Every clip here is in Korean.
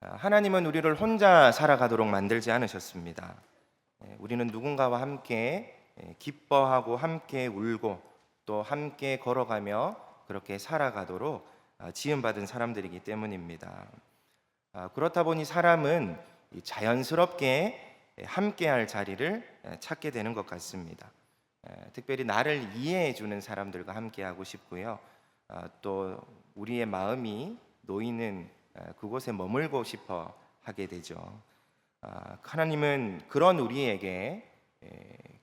하나님은 우리를 혼자 살아가도록 만들지 않으셨습니다. 우리는 누군가와 함께 기뻐하고 함께 울고 또 함께 걸어가며 그렇게 살아가도록 지음받은 사람들이기 때문입니다. 그렇다 보니 사람은 자연스럽게 함께할 자리를 찾게 되는 것 같습니다. 특별히 나를 이해해 주는 사람들과 함께하고 싶고요. 또 우리의 마음이 놓이는 그곳에 머물고 싶어 하게 되죠. 하나님은 그런 우리에게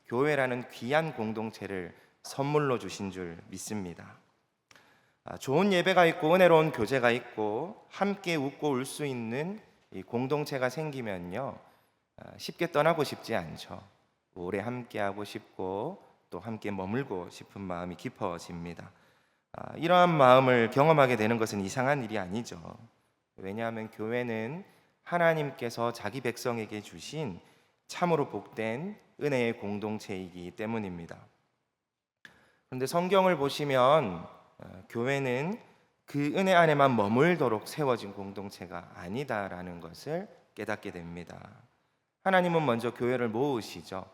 교회라는 귀한 공동체를 선물로 주신 줄 믿습니다. 좋은 예배가 있고 은혜로운 교제가 있고 함께 웃고 울 수 있는 이 공동체가 생기면요, 쉽게 떠나고 싶지 않죠. 오래 함께하고 싶고 또 함께 머물고 싶은 마음이 깊어집니다. 이러한 마음을 경험하게 되는 것은 이상한 일이 아니죠. 왜냐하면 교회는 하나님께서 자기 백성에게 주신 참으로 복된 은혜의 공동체이기 때문입니다. 그런데 성경을 보시면 교회는 그 은혜 안에만 머물도록 세워진 공동체가 아니다라는 것을 깨닫게 됩니다. 하나님은 먼저 교회를 모으시죠.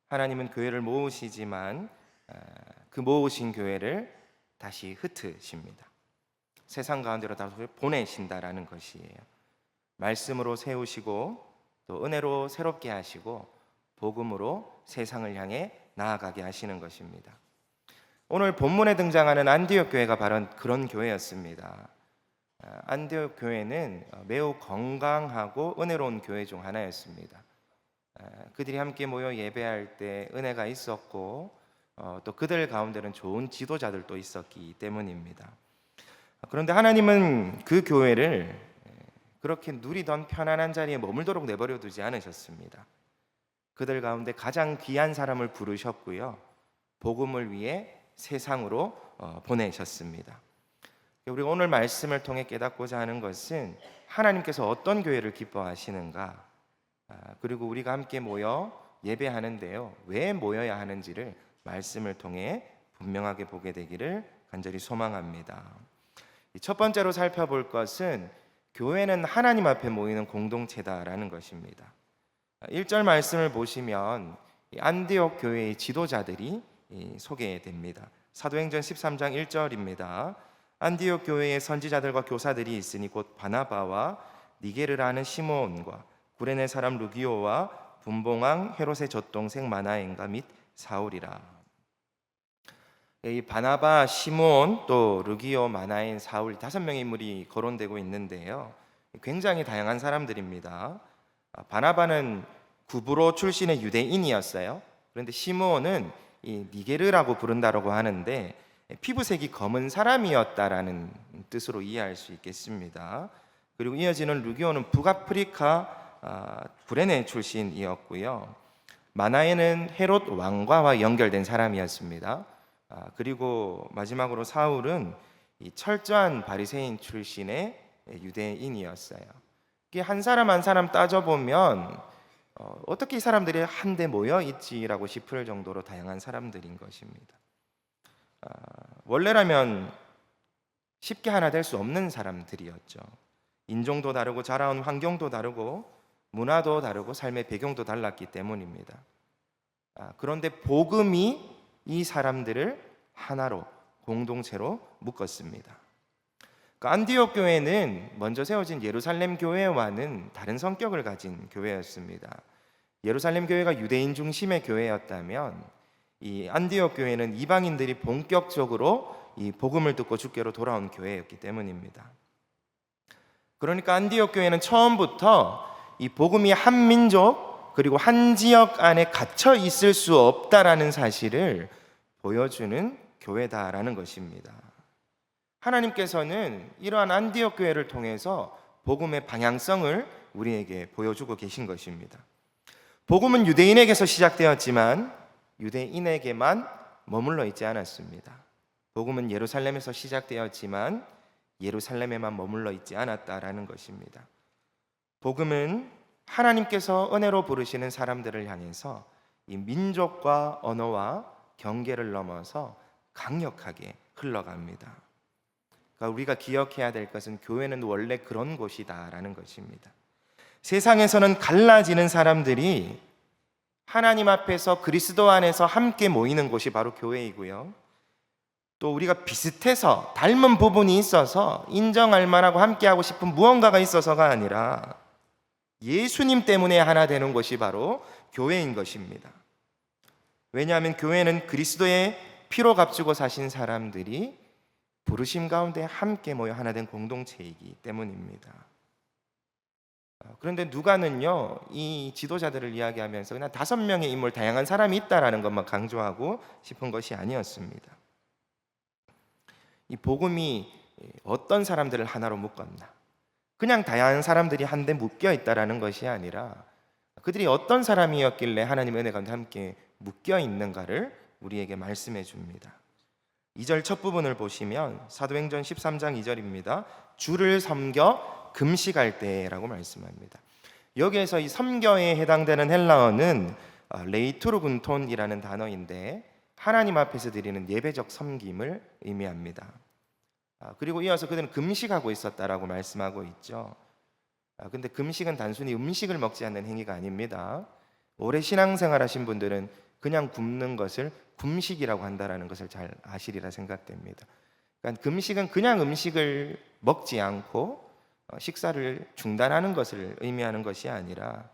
하나님은 교회를 모으시지만 그 모으신 교회를 다시 흩으십니다. 세상 가운데로 다시 보내신다라는 것이에요. 말씀으로 세우시고 또 은혜로 새롭게 하시고 복음으로 세상을 향해 나아가게 하시는 것입니다. 오늘 본문에 등장하는 안디옥 교회가 바로 그런 교회였습니다. 안디옥 교회는 매우 건강하고 은혜로운 교회 중 하나였습니다. 그들이 함께 모여 예배할 때 은혜가 있었고 또 그들 가운데는 좋은 지도자들도 있었기 때문입니다. 그런데 하나님은 그 교회를 그렇게 누리던 편안한 자리에 머물도록 내버려 두지 않으셨습니다. 그들 가운데 가장 귀한 사람을 부르셨고요, 복음을 위해 세상으로 보내셨습니다. 우리가 오늘 말씀을 통해 깨닫고자 하는 것은 하나님께서 어떤 교회를 기뻐하시는가, 그리고 우리가 함께 모여 예배하는데요, 왜 모여야 하는지를 말씀을 통해 분명하게 보게 되기를 간절히 소망합니다. 첫 번째로 살펴볼 것은 교회는 하나님 앞에 모이는 공동체다라는 것입니다. 1절 말씀을 보시면 안디옥 교회의 지도자들이 소개됩니다. 사도행전 13장 1절입니다. 안디옥 교회의 선지자들과 교사들이 있으니 곧 바나바와 니게르라는 시므온과 구레네 사람 루기오와 분봉왕 헤롯의 젖동생 마나엔가 및 사울이라. 이 바나바, 시므온, 또 루기오, 마나엔, 사울 5명의 인물이 거론되고 있는데요, 굉장히 다양한 사람들입니다. 바나바는 구브로 출신의 유대인이었어요. 그런데 시므온은 이 니게르라고 부른다라고 하는데 피부색이 검은 사람이었다라는 뜻으로 이해할 수 있겠습니다. 그리고 이어지는 루기오는 북아프리카 구레네 출신이었고요. 마나엔은 헤롯 왕과와 연결된 사람이었습니다. 그리고 마지막으로 사울은 이 철저한 바리새인 출신의 유대인이었어요. 이게 한 사람 한 사람 따져보면 어떻게 이 사람들이 한데 모여 있지라고 싶을 정도로 다양한 사람들인 것입니다. 원래라면 쉽게 하나 될 수 없는 사람들이었죠. 인종도 다르고 자라온 환경도 다르고 문화도 다르고 삶의 배경도 달랐기 때문입니다. 그런데 복음이 이 사람들을 하나로 공동체로 묶었습니다. 안디옥 교회는 먼저 세워진 예루살렘 교회와는 다른 성격을 가진 교회였습니다. 예루살렘 교회가 유대인 중심의 교회였다면 이 안디옥 교회는 이방인들이 본격적으로 이 복음을 듣고 주께로 돌아온 교회였기 때문입니다. 그러니까 안디옥 교회는 처음부터 이 복음이 한 민족 그리고 한 지역 안에 갇혀 있을 수 없다라는 사실을 보여주는 교회다라는 것입니다. 하나님께서는 이러한 안디옥 교회를 통해서 복음의 방향성을 우리에게 보여주고 계신 것입니다. 복음은 유대인에게서 시작되었지만 유대인에게만 머물러 있지 않았습니다. 복음은 예루살렘에서 시작되었지만 예루살렘에만 머물러 있지 않았다라는 것입니다. 복음은 하나님께서 은혜로 부르시는 사람들을 향해서 이 민족과 언어와 경계를 넘어서 강력하게 흘러갑니다. 그러니까 우리가 기억해야 될 것은 교회는 원래 그런 곳이다라는 것입니다. 세상에서는 갈라지는 사람들이 하나님 앞에서 그리스도 안에서 함께 모이는 곳이 바로 교회이고요. 또 우리가 비슷해서 닮은 부분이 있어서 인정할 만하고 함께하고 싶은 무언가가 있어서가 아니라 예수님 때문에 하나 되는 곳이 바로 교회인 것입니다. 왜냐하면 교회는 그리스도의 피로 값주고 사신 사람들이 부르심 가운데 함께 모여 하나 된 공동체이기 때문입니다. 그런데 누가는요, 이 지도자들을 이야기하면서 그냥 5명의 인물, 다양한 사람이 있다라는 것만 강조하고 싶은 것이 아니었습니다. 이 복음이 어떤 사람들을 하나로 묶었나, 그냥 다양한 사람들이 한데 묶여 있다라는 것이 아니라 그들이 어떤 사람이었길래 하나님 은혜 가운데 함께 묶여 있는가를 우리에게 말씀해 줍니다. 2절 첫 부분을 보시면 사도행전 13장 2절입니다. 주를 섬겨 금식할 때라고 말씀합니다. 여기에서 이 섬겨에 해당되는 헬라어는 레이투르군톤이라는 단어인데 하나님 앞에서 드리는 예배적 섬김을 의미합니다. 그리고 이어서 그들은 금식하고 있었다라고 말씀하고 있죠. 근데 금식은 단순히 음식을 먹지 않는 행위가 아닙니다. 오래 신앙생활 하신 분들은 그냥 굶는 것을 굶식이라고 한다는 것을 잘 아시리라 생각됩니다. 그러니까 금식은 그냥 음식을 먹지 않고 식사를 중단하는 것을 의미하는 것이 아니라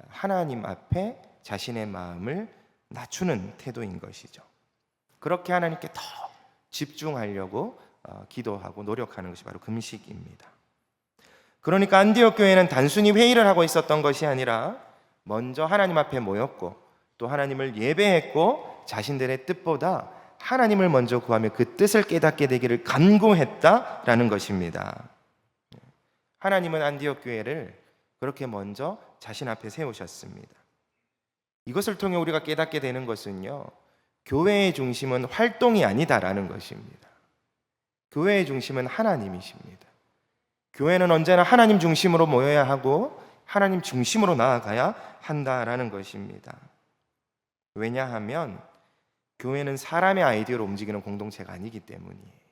하나님 앞에 자신의 마음을 낮추는 태도인 것이죠. 그렇게 하나님께 더 집중하려고 기도하고 노력하는 것이 바로 금식입니다. 그러니까 안디옥 교회는 단순히 회의를 하고 있었던 것이 아니라 먼저 하나님 앞에 모였고 또 하나님을 예배했고 자신들의 뜻보다 하나님을 먼저 구하며 그 뜻을 깨닫게 되기를 간구했다라는 것입니다. 하나님은 안디옥 교회를 그렇게 먼저 자신 앞에 세우셨습니다. 이것을 통해 우리가 깨닫게 되는 것은요, 교회의 중심은 활동이 아니다라는 것입니다. 교회의 중심은 하나님이십니다. 교회는 언제나 하나님 중심으로 모여야 하고 하나님 중심으로 나아가야 한다라는 것입니다. 왜냐하면 교회는 사람의 아이디어로 움직이는 공동체가 아니기 때문이에요.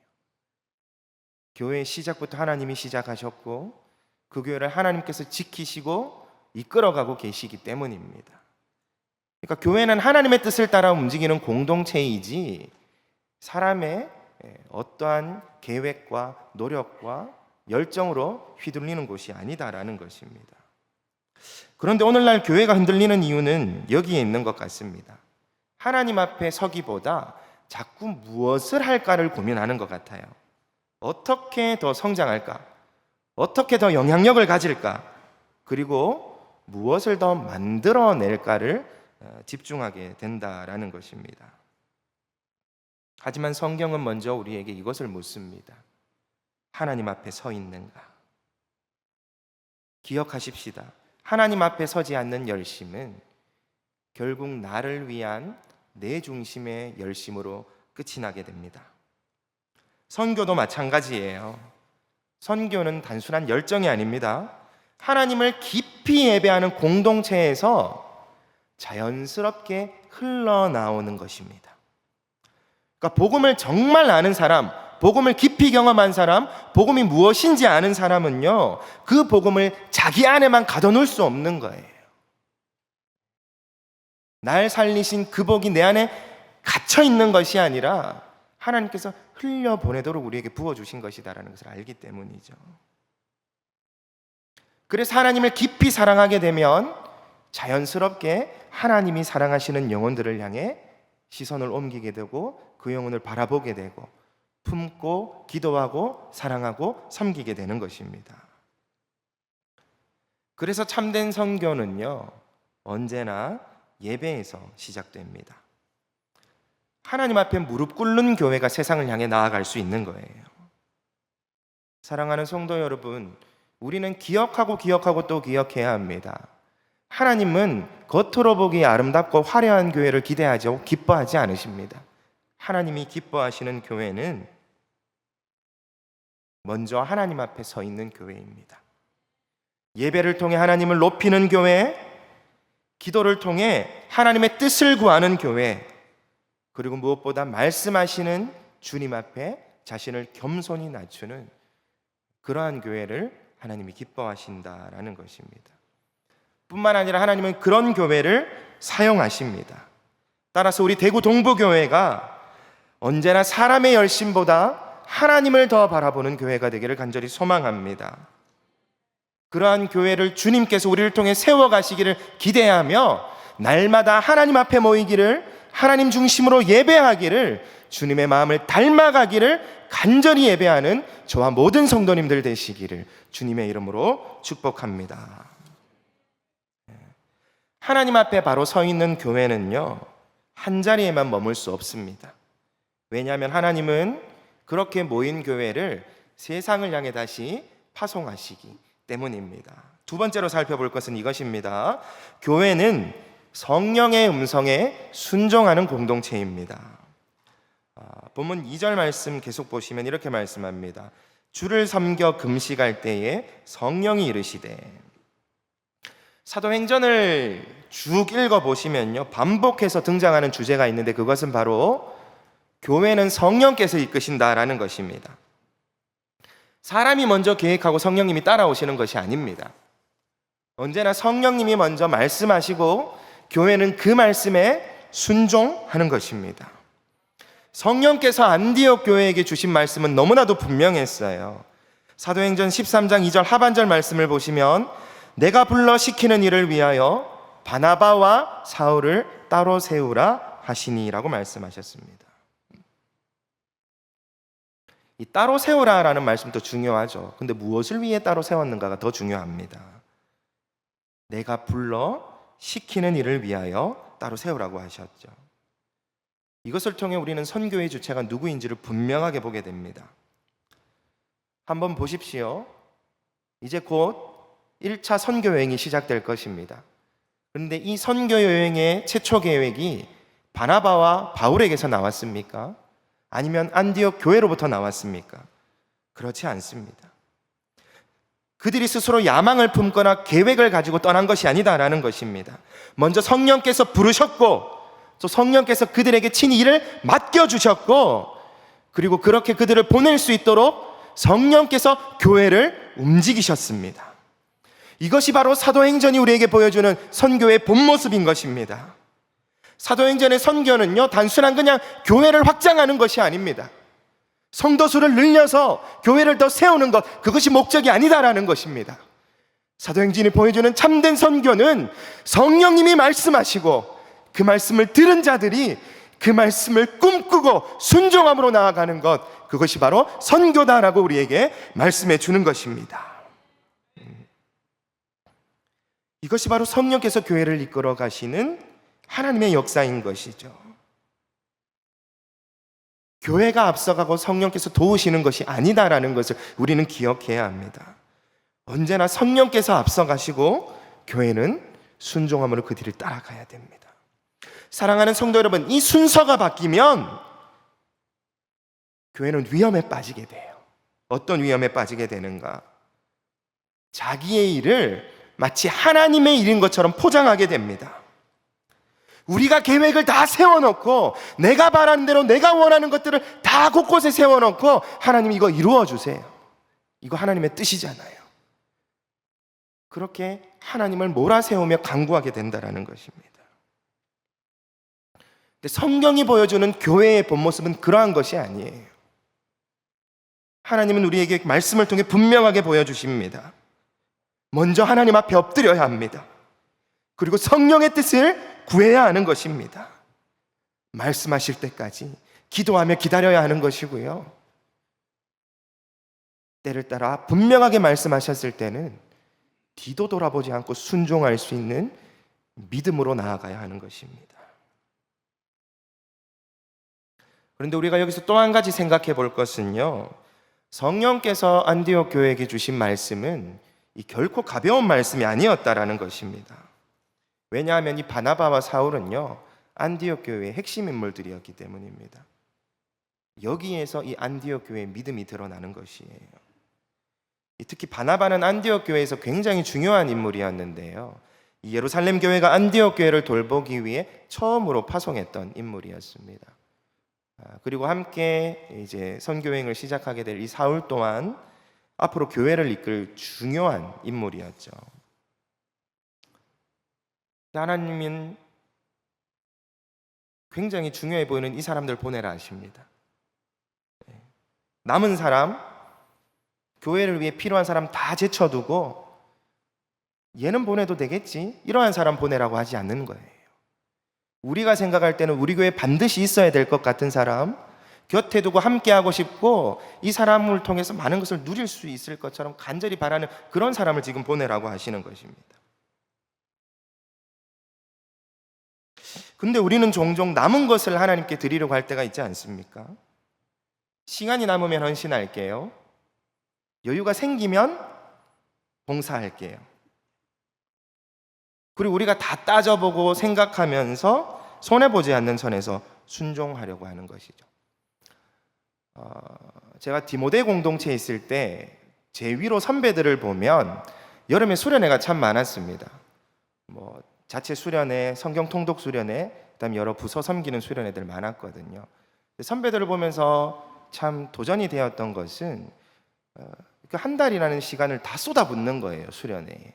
교회의 시작부터 하나님이 시작하셨고 그 교회를 하나님께서 지키시고 이끌어가고 계시기 때문입니다. 그러니까 교회는 하나님의 뜻을 따라 움직이는 공동체이지 사람의 어떠한 계획과 노력과 열정으로 휘둘리는 곳이 아니다라는 것입니다. 그런데 오늘날 교회가 흔들리는 이유는 여기에 있는 것 같습니다. 하나님 앞에 서기보다 자꾸 무엇을 할까를 고민하는 것 같아요. 어떻게 더 성장할까? 어떻게 더 영향력을 가질까? 그리고 무엇을 더 만들어낼까를 집중하게 된다라는 것입니다. 하지만 성경은 먼저 우리에게 이것을 묻습니다. 하나님 앞에 서 있는가? 기억하십시다. 하나님 앞에 서지 않는 열심은 결국 나를 위한 내 중심의 열심으로 끝이 나게 됩니다. 선교도 마찬가지예요. 선교는 단순한 열정이 아닙니다. 하나님을 깊이 예배하는 공동체에서 자연스럽게 흘러나오는 것입니다. 그러니까 복음을 정말 아는 사람, 복음을 깊이 경험한 사람, 복음이 무엇인지 아는 사람은요, 그 복음을 자기 안에만 가둬놓을 수 없는 거예요. 날 살리신 그 복이 내 안에 갇혀 있는 것이 아니라 하나님께서 흘려보내도록 우리에게 부어주신 것이다라는 것을 알기 때문이죠. 그래서 하나님을 깊이 사랑하게 되면 자연스럽게 하나님이 사랑하시는 영혼들을 향해 시선을 옮기게 되고 그 영혼을 바라보게 되고 품고 기도하고 사랑하고 섬기게 되는 것입니다. 그래서 참된 선교는요, 언제나 예배에서 시작됩니다. 하나님 앞에 무릎 꿇는 교회가 세상을 향해 나아갈 수 있는 거예요. 사랑하는 성도 여러분, 우리는 기억하고 또 기억해야 합니다. 하나님은 겉으로 보기 아름답고 화려한 교회를 기대하지 기뻐하지 않으십니다. 하나님이 기뻐하시는 교회는 먼저 하나님 앞에 서 있는 교회입니다. 예배를 통해 하나님을 높이는 교회, 기도를 통해 하나님의 뜻을 구하는 교회, 그리고 무엇보다 말씀하시는 주님 앞에 자신을 겸손히 낮추는 그러한 교회를 하나님이 기뻐하신다라는 것입니다. 뿐만 아니라 하나님은 그런 교회를 사용하십니다. 따라서 우리 대구 동부교회가 언제나 사람의 열심보다 하나님을 더 바라보는 교회가 되기를 간절히 소망합니다. 그러한 교회를 주님께서 우리를 통해 세워가시기를 기대하며 날마다 하나님 앞에 모이기를, 하나님 중심으로 예배하기를, 주님의 마음을 닮아가기를 간절히 예배하는 저와 모든 성도님들 되시기를 주님의 이름으로 축복합니다. 하나님 앞에 바로 서 있는 교회는요, 한 자리에만 머물 수 없습니다. 왜냐하면 하나님은 그렇게 모인 교회를 세상을 향해 다시 파송하시기 때문입니다. 두 번째로 살펴볼 것은 이것입니다. 교회는 성령의 음성에 순종하는 공동체입니다. 본문 2절 말씀 계속 보시면 이렇게 말씀합니다. 주를 섬겨 금식할 때에 성령이 이르시되. 사도행전을 쭉 읽어보시면요, 반복해서 등장하는 주제가 있는데 그것은 바로 교회는 성령께서 이끄신다라는 것입니다. 사람이 먼저 계획하고 성령님이 따라오시는 것이 아닙니다. 언제나 성령님이 먼저 말씀하시고 교회는 그 말씀에 순종하는 것입니다. 성령께서 안디옥 교회에게 주신 말씀은 너무나도 분명했어요. 사도행전 13장 2절 하반절 말씀을 보시면 내가 불러 시키는 일을 위하여 바나바와 사울을 따로 세우라 하시니라고 말씀하셨습니다. 이 따로 세우라라는 말씀도 중요하죠. 근데 무엇을 위해 따로 세웠는가가 더 중요합니다. 내가 불러 시키는 일을 위하여 따로 세우라고 하셨죠. 이것을 통해 우리는 선교의 주체가 누구인지를 분명하게 보게 됩니다. 한번 보십시오. 이제 곧 1차 선교 여행이 시작될 것입니다. 그런데 이 선교 여행의 최초 계획이 바나바와 바울에게서 나왔습니까? 아니면 안디옥 교회로부터 나왔습니까? 그렇지 않습니다. 그들이 스스로 야망을 품거나 계획을 가지고 떠난 것이 아니다라는 것입니다. 먼저 성령께서 부르셨고 또 성령께서 그들에게 친히 일을 맡겨주셨고, 그리고 그렇게 그들을 보낼 수 있도록 성령께서 교회를 움직이셨습니다. 이것이 바로 사도행전이 우리에게 보여주는 선교의 본 모습인 것입니다. 사도행전의 선교는요, 단순한 그냥 교회를 확장하는 것이 아닙니다. 성도 수를 늘려서 교회를 더 세우는 것, 그것이 목적이 아니다라는 것입니다. 사도행전이 보여주는 참된 선교는 성령님이 말씀하시고 그 말씀을 들은 자들이 그 말씀을 꿈꾸고 순종함으로 나아가는 것, 그것이 바로 선교다라고 우리에게 말씀해 주는 것입니다. 이것이 바로 성령께서 교회를 이끌어 가시는 하나님의 역사인 것이죠. 교회가 앞서가고 성령께서 도우시는 것이 아니다라는 것을 우리는 기억해야 합니다. 언제나 성령께서 앞서가시고 교회는 순종함으로 그 뒤를 따라가야 됩니다. 사랑하는 성도 여러분, 이 순서가 바뀌면 교회는 위험에 빠지게 돼요. 어떤 위험에 빠지게 되는가? 자기의 일을 마치 하나님의 일인 것처럼 포장하게 됩니다. 우리가 계획을 다 세워놓고 내가 바라는 대로 내가 원하는 것들을 다 곳곳에 세워놓고 하나님 이거 이루어주세요, 이거 하나님의 뜻이잖아요. 그렇게 하나님을 몰아세우며 강구하게 된다는 것입니다. 근데 성경이 보여주는 교회의 본 모습은 그러한 것이 아니에요. 하나님은 우리에게 말씀을 통해 분명하게 보여주십니다. 먼저 하나님 앞에 엎드려야 합니다. 그리고 성령의 뜻을 구해야 하는 것입니다. 말씀하실 때까지 기도하며 기다려야 하는 것이고요, 때를 따라 분명하게 말씀하셨을 때는 뒤도 돌아보지 않고 순종할 수 있는 믿음으로 나아가야 하는 것입니다. 그런데 우리가 여기서 또 한 가지 생각해 볼 것은요, 성령께서 안디옥 교회에게 주신 말씀은 이 결코 가벼운 말씀이 아니었다라는 것입니다. 왜냐하면 이 바나바와 사울은요, 안디옥 교회의 핵심 인물들이었기 때문입니다. 여기에서 이 안디옥 교회의 믿음이 드러나는 것이에요. 특히 바나바는 안디옥 교회에서 굉장히 중요한 인물이었는데요, 이 예루살렘 교회가 안디옥 교회를 돌보기 위해 처음으로 파송했던 인물이었습니다. 그리고 함께 이제 선교행을 시작하게 될 이 사울 또한 앞으로 교회를 이끌 중요한 인물이었죠. 하나님은 굉장히 중요해 보이는 이 사람들 보내라 하십니다. 남은 사람, 교회를 위해 필요한 사람 다 제쳐두고 얘는 보내도 되겠지, 이러한 사람 보내라고 하지 않는 거예요. 우리가 생각할 때는 우리 교회에 반드시 있어야 될 것 같은 사람, 곁에 두고 함께 하고 싶고 이 사람을 통해서 많은 것을 누릴 수 있을 것처럼 간절히 바라는 그런 사람을 지금 보내라고 하시는 것입니다. 근데 우리는 종종 남은 것을 하나님께 드리려고 할 때가 있지 않습니까? 시간이 남으면 헌신할게요. 여유가 생기면 봉사할게요. 그리고 우리가 다 따져보고 생각하면서 손해보지 않는 선에서 순종하려고 하는 것이죠. 제가 디모데 공동체에 있을 때 제 위로 선배들을 보면 여름에 수련회가 참 많았습니다. 자체 수련회, 성경 통독 수련회, 그다음에 여러 부서 섬기는 수련회들 많았거든요. 선배들을 보면서 참 도전이 되었던 것은 그 한 달이라는 시간을 다 쏟아붓는 거예요. 수련회에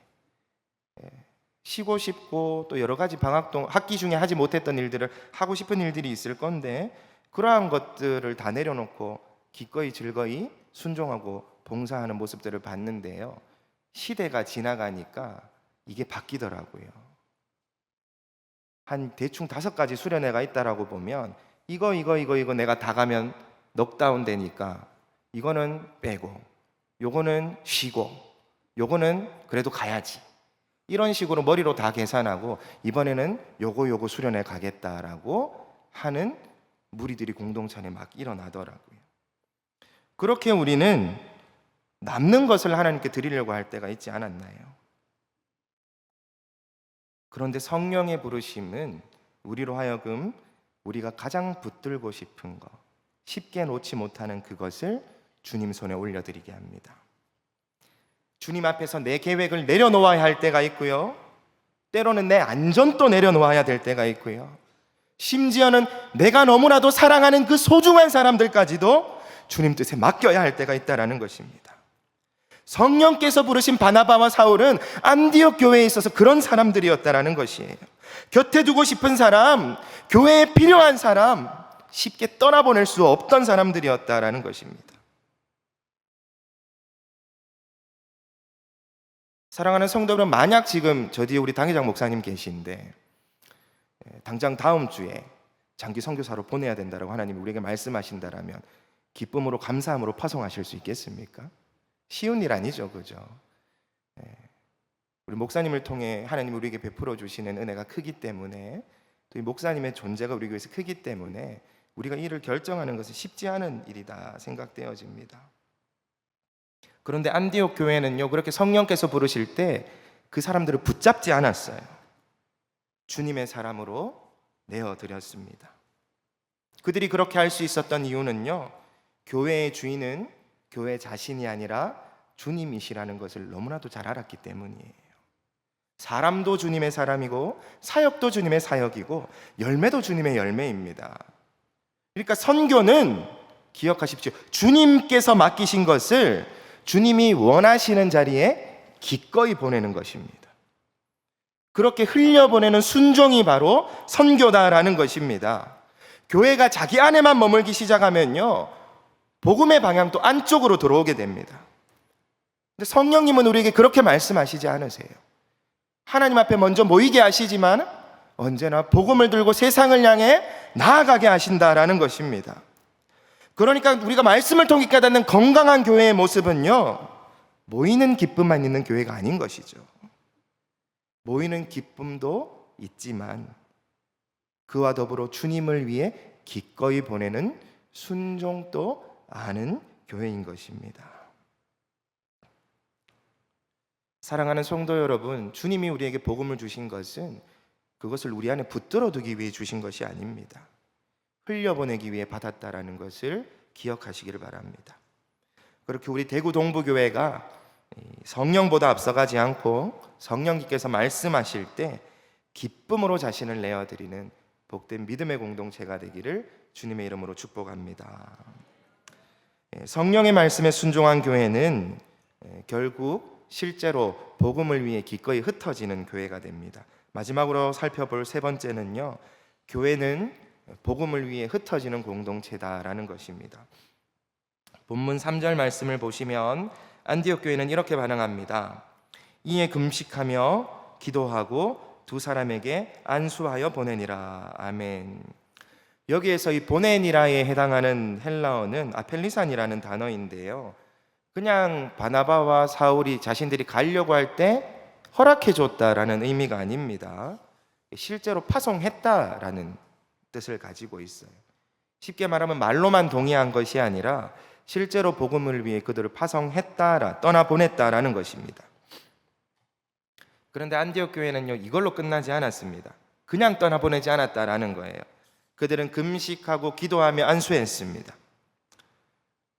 쉬고 싶고 또 여러 가지 학기 중에 하지 못했던 일들을 하고 싶은 일들이 있을 건데 그러한 것들을 다 내려놓고 기꺼이 즐거이 순종하고 봉사하는 모습들을 봤는데요, 시대가 지나가니까 이게 바뀌더라고요. 한 대충 5가지 수련회가 있다라고 보면 이거 내가 다 가면 넉다운 되니까 이거는 빼고, 요거는 쉬고, 요거는 그래도 가야지, 이런 식으로 머리로 다 계산하고 이번에는 요거 수련회 가겠다라고 하는 무리들이 공동체 안에 막 일어나더라고요. 그렇게 우리는 남는 것을 하나님께 드리려고 할 때가 있지 않았나요? 그런데 성령의 부르심은 우리로 하여금 우리가 가장 붙들고 싶은 것, 쉽게 놓지 못하는 그것을 주님 손에 올려드리게 합니다. 주님 앞에서 내 계획을 내려놓아야 할 때가 있고요, 때로는 내 안전도 내려놓아야 될 때가 있고요, 심지어는 내가 너무나도 사랑하는 그 소중한 사람들까지도 주님 뜻에 맡겨야 할 때가 있다는 것입니다. 성령께서 부르신 바나바와 사울은 안디옥 교회에 있어서 그런 사람들이었다는 것이에요. 곁에 두고 싶은 사람, 교회에 필요한 사람, 쉽게 떠나보낼 수 없던 사람들이었다는 것입니다. 사랑하는 성도 여러분, 만약 지금 저 뒤에 우리 당회장 목사님 계신데 당장 다음 주에 장기 선교사로 보내야 된다고 하나님이 우리에게 말씀하신다라면 기쁨으로 감사함으로 파송하실 수 있겠습니까? 쉬운 일 아니죠, 그죠? 우리 목사님을 통해 하나님이 우리에게 베풀어 주시는 은혜가 크기 때문에, 또 이 목사님의 존재가 우리 교회에서 크기 때문에 우리가 이 일을 결정하는 것은 쉽지 않은 일이다 생각되어집니다. 그런데 안디옥 교회는요, 그렇게 성령께서 부르실 때 그 사람들을 붙잡지 않았어요. 주님의 사람으로 내어드렸습니다. 그들이 그렇게 할 수 있었던 이유는요, 교회의 주인은 교회 자신이 아니라 주님이시라는 것을 너무나도 잘 알았기 때문이에요. 사람도 주님의 사람이고 사역도 주님의 사역이고 열매도 주님의 열매입니다. 그러니까 선교는 기억하십시오. 주님께서 맡기신 것을 주님이 원하시는 자리에 기꺼이 보내는 것입니다. 그렇게 흘려보내는 순종이 바로 선교다라는 것입니다. 교회가 자기 안에만 머물기 시작하면요, 복음의 방향도 안쪽으로 들어오게 됩니다. 근데 성령님은 우리에게 그렇게 말씀하시지 않으세요. 하나님 앞에 먼저 모이게 하시지만 언제나 복음을 들고 세상을 향해 나아가게 하신다라는 것입니다. 그러니까 우리가 말씀을 통해 깨닫는 건강한 교회의 모습은요, 모이는 기쁨만 있는 교회가 아닌 것이죠. 모이는 기쁨도 있지만 그와 더불어 주님을 위해 기꺼이 보내는 순종도 아는 교회인 것입니다. 사랑하는 성도 여러분, 주님이 우리에게 복음을 주신 것은 그것을 우리 안에 붙들어 두기 위해 주신 것이 아닙니다. 흘려보내기 위해 받았다라는 것을 기억하시기를 바랍니다. 그렇게 우리 대구 동부교회가 성령보다 앞서가지 않고 성령님께서 말씀하실 때 기쁨으로 자신을 내어드리는 복된 믿음의 공동체가 되기를 주님의 이름으로 축복합니다. 성령의 말씀에 순종한 교회는 결국 실제로 복음을 위해 기꺼이 흩어지는 교회가 됩니다. 마지막으로 살펴볼 세 번째는요, 교회는 복음을 위해 흩어지는 공동체다라는 것입니다. 본문 3절 말씀을 보시면 안디옥 교회는 이렇게 반응합니다. 이에 금식하며 기도하고 두 사람에게 안수하여 보내니라. 아멘. 여기에서 이 보내니라에 해당하는 헬라어는 아펠리산이라는 단어인데요, 그냥 바나바와 사울이 자신들이 가려고 할 때 허락해 줬다라는 의미가 아닙니다. 실제로 파송했다라는 뜻을 가지고 있어요. 쉽게 말하면 말로만 동의한 것이 아니라 실제로 복음을 위해 그들을 파송했다라, 떠나보냈다라는 것입니다. 그런데 안디옥 교회는요, 이걸로 끝나지 않았습니다. 그냥 떠나보내지 않았다라는 거예요. 그들은 금식하고 기도하며 안수했습니다.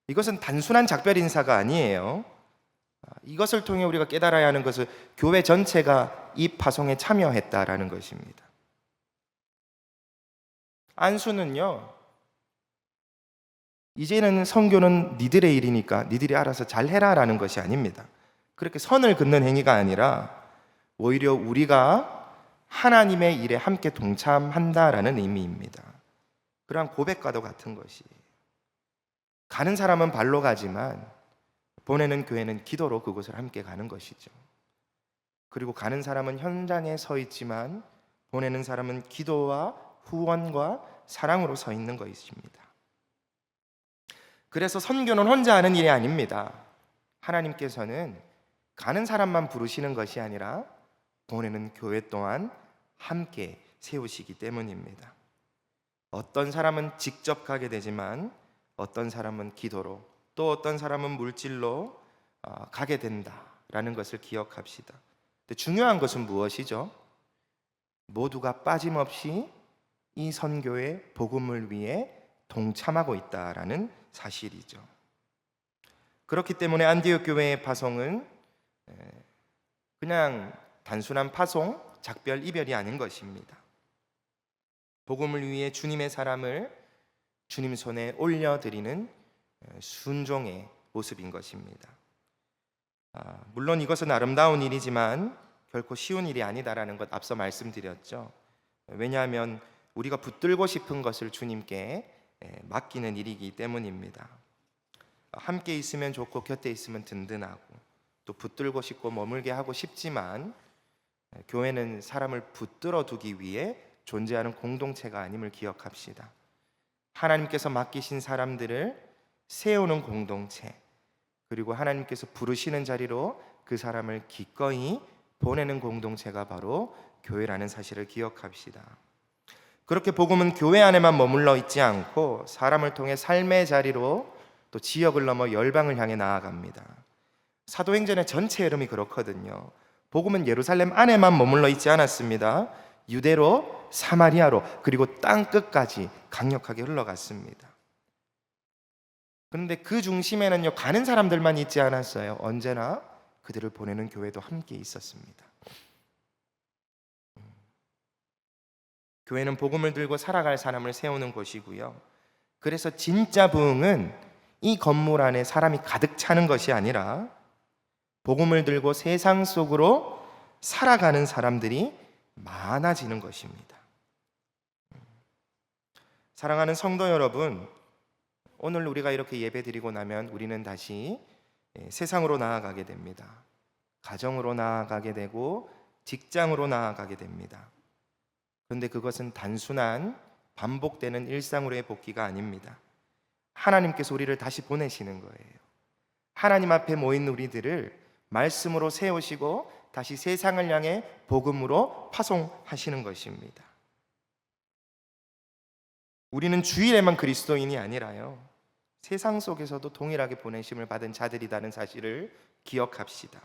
이것은 단순한 작별 인사가 아니에요. 이것을 통해 우리가 깨달아야 하는 것은 교회 전체가 이 파송에 참여했다라는 것입니다. 안수는요, 이제는 선교는 니들의 일이니까 니들이 알아서 잘해라라는 것이 아닙니다. 그렇게 선을 긋는 행위가 아니라 오히려 우리가 하나님의 일에 함께 동참한다라는 의미입니다. 그러한 고백과도 같은 것이에요. 가는 사람은 발로 가지만 보내는 교회는 기도로 그곳을 함께 가는 것이죠. 그리고 가는 사람은 현장에 서 있지만 보내는 사람은 기도와 후원과 사랑으로 서 있는 것입니다. 그래서 선교는 혼자 하는 일이 아닙니다. 하나님께서는 가는 사람만 부르시는 것이 아니라 보내는 교회 또한 함께 세우시기 때문입니다. 어떤 사람은 직접 가게 되지만 어떤 사람은 기도로, 또 어떤 사람은 물질로 가게 된다라는 것을 기억합시다. 근데 중요한 것은 무엇이죠? 모두가 빠짐없이 이 선교의 복음을 위해 동참하고 있다라는 사실이죠. 그렇기 때문에 안디옥 교회의 파송은 그냥 단순한 파송, 작별, 이별이 아닌 것입니다. 복음을 위해 주님의 사람을 주님 손에 올려드리는 순종의 모습인 것입니다. 물론 이것은 아름다운 일이지만 결코 쉬운 일이 아니다라는 것 앞서 말씀드렸죠. 왜냐하면 우리가 붙들고 싶은 것을 주님께 맡기는 일이기 때문입니다. 함께 있으면 좋고 곁에 있으면 든든하고 또 붙들고 싶고 머물게 하고 싶지만 교회는 사람을 붙들어 두기 위해 존재하는 공동체가 아님을 기억합시다. 하나님께서 맡기신 사람들을 세우는 공동체, 그리고 하나님께서 부르시는 자리로 그 사람을 기꺼이 보내는 공동체가 바로 교회라는 사실을 기억합시다. 그렇게 복음은 교회 안에만 머물러 있지 않고 사람을 통해 삶의 자리로 또 지역을 넘어 열방을 향해 나아갑니다. 사도행전의 전체 흐름이 그렇거든요. 복음은 예루살렘 안에만 머물러 있지 않았습니다. 유대로, 사마리아로, 그리고 땅 끝까지 강력하게 흘러갔습니다. 그런데 그 중심에는요, 가는 사람들만 있지 않았어요. 언제나 그들을 보내는 교회도 함께 있었습니다. 교회는 복음을 들고 살아갈 사람을 세우는 곳이고요. 그래서 진짜 부흥은 이 건물 안에 사람이 가득 차는 것이 아니라 복음을 들고 세상 속으로 살아가는 사람들이 많아지는 것입니다. 사랑하는 성도 여러분, 오늘 우리가 이렇게 예배드리고 나면 우리는 다시 세상으로 나아가게 됩니다. 가정으로 나아가게 되고 직장으로 나아가게 됩니다. 그런데 그것은 단순한 반복되는 일상으로의 복귀가 아닙니다. 하나님께서 우리를 다시 보내시는 거예요. 하나님 앞에 모인 우리들을 말씀으로 세우시고 다시 세상을 향해 복음으로 파송하시는 것입니다. 우리는 주일에만 그리스도인이 아니라요, 세상 속에서도 동일하게 보내심을 받은 자들이라는 사실을 기억합시다.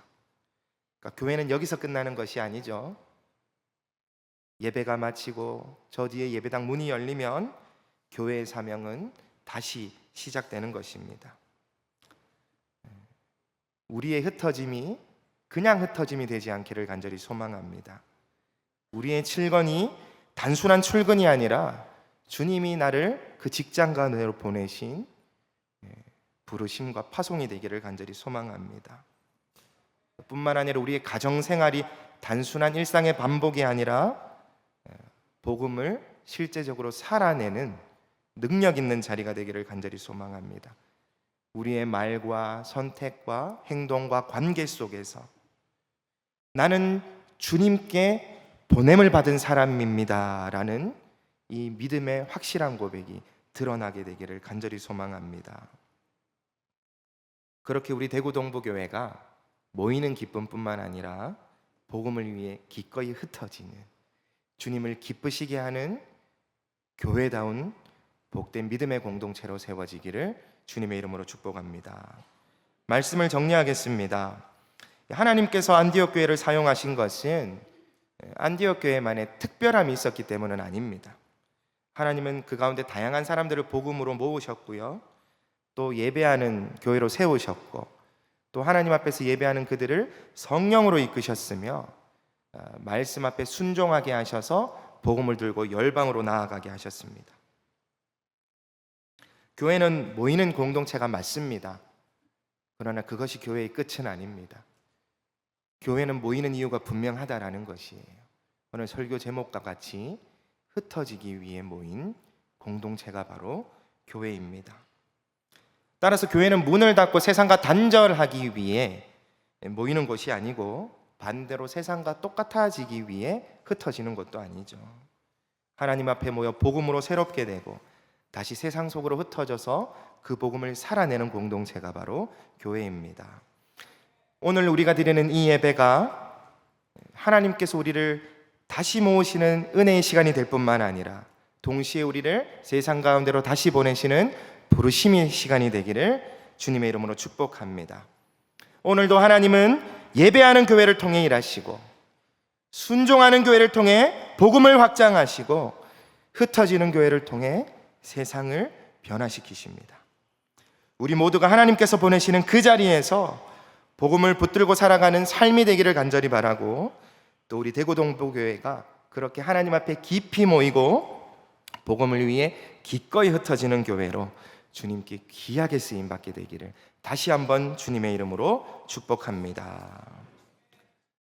그러니까 교회는 여기서 끝나는 것이 아니죠. 예배가 마치고 저 뒤에 예배당 문이 열리면 교회의 사명은 다시 시작되는 것입니다. 우리의 흩어짐이 그냥 흩어짐이 되지 않기를 간절히 소망합니다. 우리의 출근이 단순한 출근이 아니라 주님이 나를 그 직장 가운데로 보내신 부르심과 파송이 되기를 간절히 소망합니다. 뿐만 아니라 우리의 가정생활이 단순한 일상의 반복이 아니라 복음을 실제적으로 살아내는 능력 있는 자리가 되기를 간절히 소망합니다. 우리의 말과 선택과 행동과 관계 속에서 나는 주님께 보냄을 받은 사람입니다 라는 이 믿음의 확실한 고백이 드러나게 되기를 간절히 소망합니다. 그렇게 우리 대구동부교회가 모이는 기쁨뿐만 아니라 복음을 위해 기꺼이 흩어지는, 주님을 기쁘시게 하는 교회다운 복된 믿음의 공동체로 세워지기를 주님의 이름으로 축복합니다. 말씀을 정리하겠습니다. 하나님께서 안디옥 교회를 사용하신 것은 안디옥 교회만의 특별함이 있었기 때문은 아닙니다. 하나님은 그 가운데 다양한 사람들을 복음으로 모으셨고요, 또 예배하는 교회로 세우셨고, 또 하나님 앞에서 예배하는 그들을 성령으로 이끄셨으며 말씀 앞에 순종하게 하셔서 복음을 들고 열방으로 나아가게 하셨습니다. 교회는 모이는 공동체가 맞습니다. 그러나 그것이 교회의 끝은 아닙니다. 교회는 모이는 이유가 분명하다라는 것이에요. 오늘 설교 제목과 같이 흩어지기 위해 모인 공동체가 바로 교회입니다. 따라서 교회는 문을 닫고 세상과 단절하기 위해 모이는 곳이 아니고, 반대로 세상과 똑같아지기 위해 흩어지는 것도 아니죠. 하나님 앞에 모여 복음으로 새롭게 되고 다시 세상 속으로 흩어져서 그 복음을 살아내는 공동체가 바로 교회입니다. 오늘 우리가 드리는 이 예배가 하나님께서 우리를 다시 모으시는 은혜의 시간이 될 뿐만 아니라 동시에 우리를 세상 가운데로 다시 보내시는 부르심의 시간이 되기를 주님의 이름으로 축복합니다. 오늘도 하나님은 예배하는 교회를 통해 일하시고, 순종하는 교회를 통해 복음을 확장하시고, 흩어지는 교회를 통해 세상을 변화시키십니다. 우리 모두가 하나님께서 보내시는 그 자리에서 복음을 붙들고 살아가는 삶이 되기를 간절히 바라고, 또 우리 대구동부교회가 그렇게 하나님 앞에 깊이 모이고 복음을 위해 기꺼이 흩어지는 교회로 주님께 귀하게 쓰임받게 되기를 다시 한번 주님의 이름으로 축복합니다.